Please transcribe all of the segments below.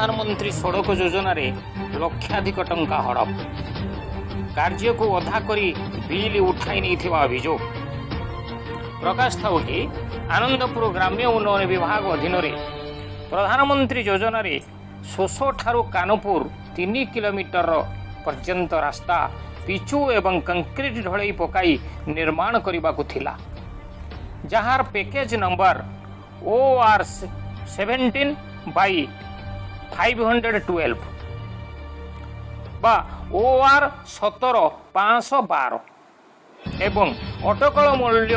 प्रधानमंत्री सड़क योजन लक्षाधिक टंका हड़प कार्य को अधा करी बिल उठाई नहीं अभियोग प्रकाश था कि आनंदपुर ग्राम्य उन्नयन विभाग अधीन प्रधानमंत्री योजन शोषो ठारू कानपुर 3 किलोमीटर पर्यंत रास्ता पिचु एवं कंक्रीट ढलई पकाई निर्माण करने को थिला जार पैकेज नंबर OR17/512 बा OR 17/512 एवं अटकल मूल्य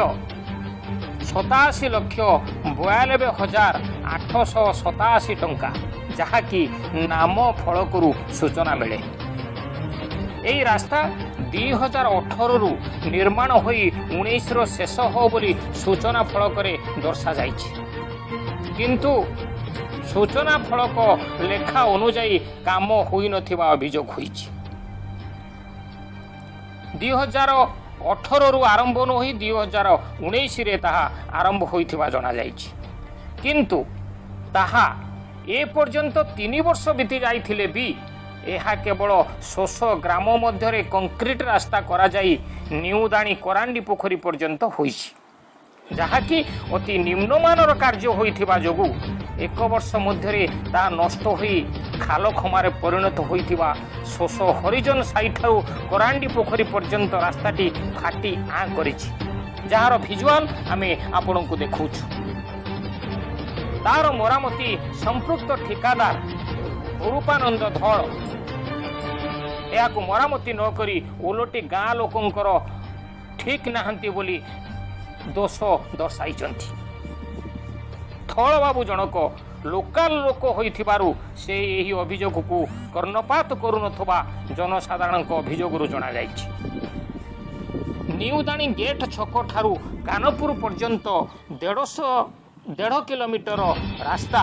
87,92,887 टंका जहाँकि नाम फलकरू सूचना मिले। यही रास्ता 2018 रु निर्माण होई 19 रो शेष हो बोली सूचना फलक दर्शा जाइछि किंतु सूचना फलक लेखा अनुजाई काम होई नथिबा अभियोग होइछि। 2018 रु आरंभ न होई 2019 रे ताहा आरंभ होइथिबा जणा जाइछि किंतु ताहा ए पर्यंत 3 वर्ष बीती जाइथिले भी यह केवल शोष ग्राम मध्य कंक्रीट रास्ता करा जाई न्यूदाणी करांडी पोखरी पर्यंत होइछि जहाँकि अति निम्नमानर कार्य होइथिबा जोगु 1 वर्ष मध्य ता नष्ट होई खाल खमारे परिणत होइथिबा शोष हरिजन साई ठारू करांडी पोखरी पर्यंत रास्ताटी फाटी आ करिछि जार भिजुआल आमे आपनकु देखौछु। तार मरामती संपृक्त ठिकादार रूपानंद धड़ या मरामती नकरी ओलटी गाँ लोकंकर ठीक नाहंती बोली दोष दर्शाई। थल बाबू जनक लोकाल लोक होइथिबारु से यही अभियोग को कर्णपात करुनथबा जनसाधारण अभियोग जना जाइछि। न्यूदाणी गेट छक ठारू कानपुर पर्यंत 1.5 किलोमीटर रास्ता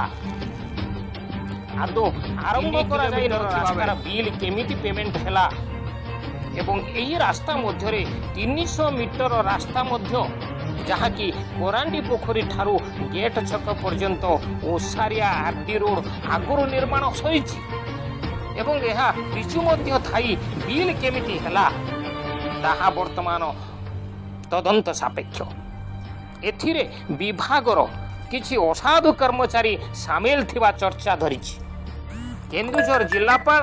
आदो आरंभ करा जाई रास्तार बिल केमिति पेमेंट हैला एवं यही रास्ता मध्य 300 मीटर रास्ता मध्य जहाँकि कोरांडी पोखरी ठारू गेट छक पर्यंत ओसारिया आरडी रोड आगुरु निर्माण होइछि एवं यह पिचु मध्य थाई बिल केमिति हैला ताहा वर्तमान तदंत सापेक्ष। एथिरे विभागर किछि असाधु कर्मचारी सामिल थिबा चर्चा धरिछि। केन्दुझर जिलापाल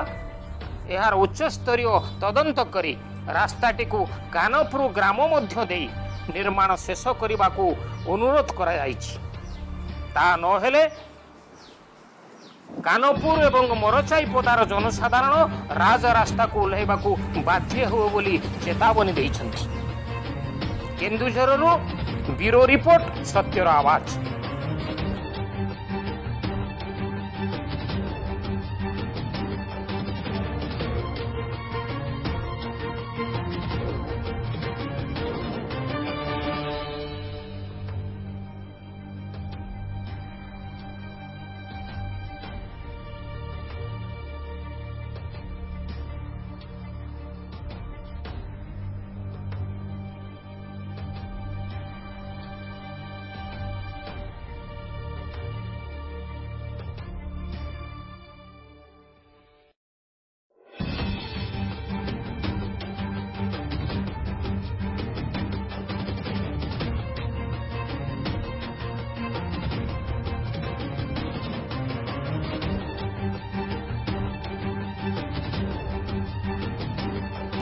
यार उच्च स्तरीय तदंत करी रास्ताटी को कानपुर ग्राम मध्य देई निर्माण शेष करने को अनुरोध करा जाइछि। ता नहेले कानपुर एवं मरचाई पदार जनसाधारण राज रास्ता को ओह्लैबा को बाध्य हो बोली चेतावनी दैछन्ति। केन्दुझररू ब्यूरो रिपोर्ट सत्यर आवाज।